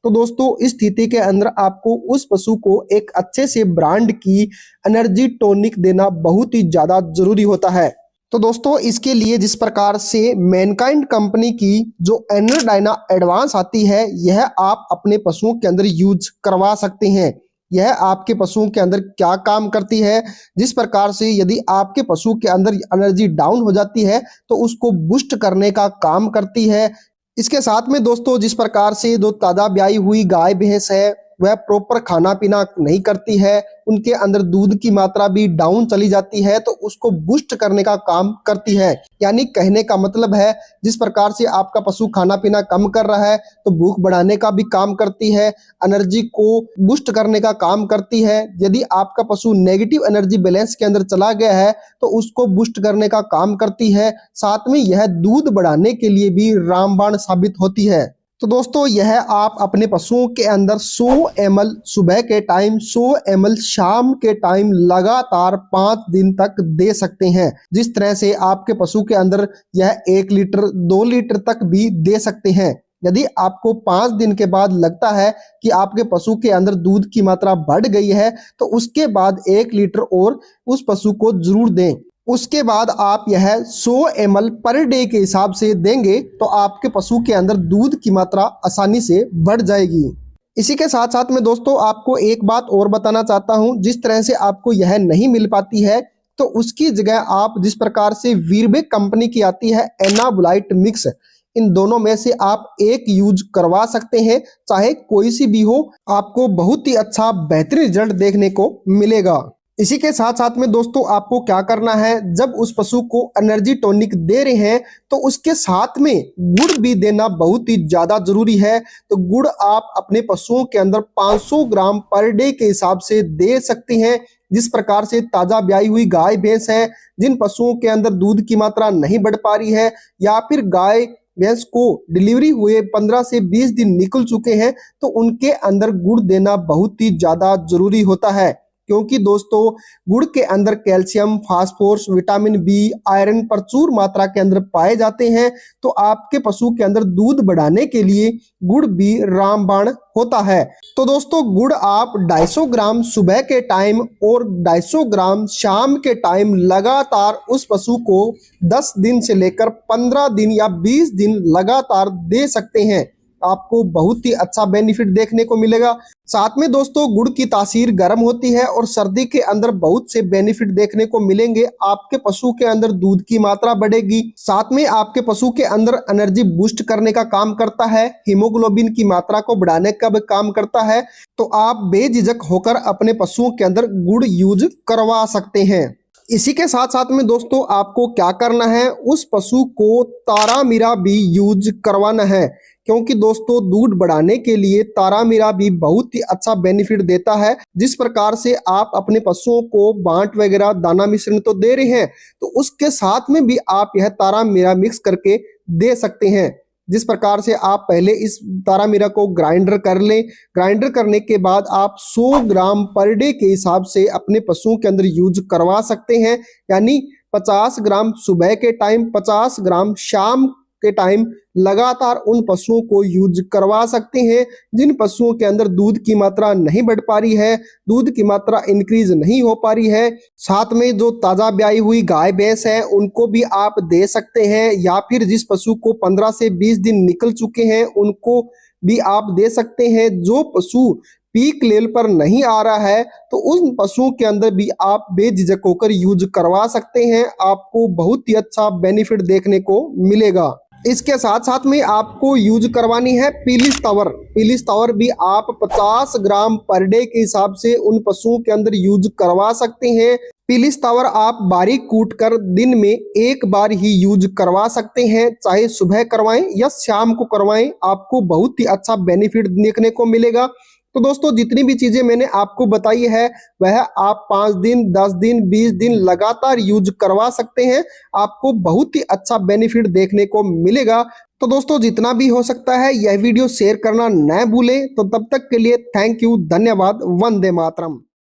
तो दोस्तों इस स्थिति के अंदर आपको उस पशु को एक अच्छे से ब्रांड की एनर्जी टॉनिक देना बहुत ही ज्यादा जरूरी होता है। तो दोस्तों इसके लिए जिस प्रकार से मैनकाइंड कंपनी की जो एनर्डाइना एडवांस आती है, यह आप अपने पशुओं के अंदर यूज करवा सकते हैं। यह आपके पशुओं के अंदर क्या काम करती है, जिस प्रकार से यदि आपके पशु के अंदर एनर्जी डाउन हो जाती है तो उसको बूस्ट करने का काम करती है। इसके साथ में दोस्तों जिस प्रकार से जो ताजा ब्याई हुई गाय भैंस है वह प्रॉपर खाना पीना नहीं करती है, उनके अंदर दूध की मात्रा भी डाउन चली जाती है, तो उसको बूस्ट करने का काम करती है। यानी कहने का मतलब है जिस प्रकार से आपका पशु खाना पीना कम कर रहा है तो भूख बढ़ाने का भी काम करती है, एनर्जी को बूस्ट करने का काम करती है। यदि आपका पशु नेगेटिव एनर्जी बैलेंस के अंदर चला गया है तो उसको बूस्ट करने का काम करती है। साथ में यह दूध बढ़ाने के लिए भी रामबाण साबित होती है। तो दोस्तों यह आप अपने पशुओं के अंदर 100 ml सुबह के टाइम, 100 ml शाम के टाइम लगातार 5 दिन तक दे सकते हैं। जिस तरह से आपके पशु के अंदर यह 1 लीटर 2 लीटर तक भी दे सकते हैं। यदि आपको 5 दिन के बाद लगता है कि आपके पशु के अंदर दूध की मात्रा बढ़ गई है तो उसके बाद 1 लीटर और उस पशु को जरूर दें। उसके बाद आप यह 100 ml पर डे के हिसाब से देंगे तो आपके पशु के अंदर दूध की मात्रा आसानी से बढ़ जाएगी। इसी के साथ साथ में दोस्तों आपको एक बात और बताना चाहता हूं, जिस तरह से आपको यह नहीं मिल पाती है तो उसकी जगह आप जिस प्रकार से वीरबेक कंपनी की आती है एनाबोलाइट मिक्स, इन दोनों में से आप एक यूज करवा सकते हैं, चाहे कोई सी भी हो, आपको बहुत ही अच्छा बेहतरीन रिजल्ट देखने को मिलेगा। इसी के साथ साथ में दोस्तों आपको क्या करना है, जब उस पशु को एनर्जी टॉनिक दे रहे हैं तो उसके साथ में गुड़ भी देना बहुत ही ज्यादा जरूरी है। तो गुड़ आप अपने पशुओं के अंदर 500 ग्राम पर डे के हिसाब से दे सकते हैं। जिस प्रकार से ताजा ब्याई हुई गाय भैंस है, जिन पशुओं के अंदर दूध की मात्रा नहीं बढ़ पा रही है या फिर गाय भैंस को डिलीवरी हुए 15 से 20 दिन निकल चुके हैं, तो उनके अंदर गुड़ देना बहुत ही ज्यादा जरूरी होता है। क्योंकि दोस्तों गुड़ के अंदर calcium, phosphorus, vitamin B, iron प्रचुर मात्रा के अंदर पाए जाते हैं। तो आपके पशु के अंदर दूध बढ़ाने के लिए गुड़ भी रामबाण होता है। तो दोस्तों गुड़ आप 250 ग्राम सुबह के टाइम और 250 ग्राम शाम के टाइम लगातार उस पशु को 10 दिन से लेकर 15 दिन या 20 दिन लगातार दे सकते हैं। आपको बहुत ही अच्छा बेनिफिट देखने को मिलेगा। साथ में दोस्तों गुड़ की तासीर गर्म होती है और सर्दी के अंदर बहुत से बेनिफिट देखने को मिलेंगे। आपके पशु के अंदर दूध की मात्रा बढ़ेगी, साथ में आपके पशु के अंदर एनर्जी बूस्ट करने का काम करता है, हीमोग्लोबिन की मात्रा को बढ़ाने का भी काम करता है। तो आप बेझिझक होकर अपने पशुओं के अंदर गुड़ यूज करवा सकते हैं। इसी के साथ साथ में दोस्तों आपको क्या करना है, उस पशु को तारामीरा भी यूज करवाना है। क्योंकि दोस्तों दूध बढ़ाने के लिए तारामीरा भी बहुत ही अच्छा बेनिफिट देता है। जिस प्रकार से आप अपने पशुओं को बांट वगैरह दाना मिश्रण तो दे रहे हैं, तो उसके साथ में भी आप यह तारामीरा मिक्स करके दे सकते हैं। जिस प्रकार से आप पहले इस तारामीरा को ग्राइंडर कर लें, ग्राइंडर करने के बाद आप 100 ग्राम पर डे के हिसाब से अपने पशुओं के अंदर यूज करवा सकते हैं। यानी 50 ग्राम सुबह के टाइम, 50 ग्राम शाम के टाइम लगातार उन पशुओं को यूज करवा सकते हैं जिन पशुओं के अंदर दूध की मात्रा नहीं बढ़ पा रही है, दूध की मात्रा इंक्रीज नहीं हो पा रही है। साथ में जो ताजा ब्याई हुई गाय भैंस है उनको भी आप दे सकते हैं, या फिर जिस पशु को 15 से 20 दिन निकल चुके हैं उनको भी आप दे सकते हैं। जो पशु पीक लेवल पर नहीं आ रहा है तो उन पशुओं के अंदर भी आप बेझिझक होकर यूज करवा सकते हैं। आपको बहुत ही अच्छा बेनिफिट देखने को मिलेगा। इसके साथ साथ में आपको यूज करवानी है पीली स्तावर। पीली स्तावर भी आप 50 ग्राम पर डे के हिसाब से उन पशुओं के अंदर यूज करवा सकते हैं। पीली स्तावर आप बारीक कूट कर दिन में एक बार ही यूज करवा सकते हैं, चाहे सुबह करवाएं या शाम को करवाएं, आपको बहुत ही अच्छा बेनिफिट देखने को मिलेगा। तो दोस्तों जितनी भी चीजें मैंने आपको बताई है वह आप 5 दिन, 10 दिन, 20 दिन लगातार यूज करवा सकते हैं। आपको बहुत ही अच्छा बेनिफिट देखने को मिलेगा। तो दोस्तों जितना भी हो सकता है यह वीडियो शेयर करना न भूलें। तो तब तक के लिए थैंक यू, धन्यवाद, वंदे मातरम।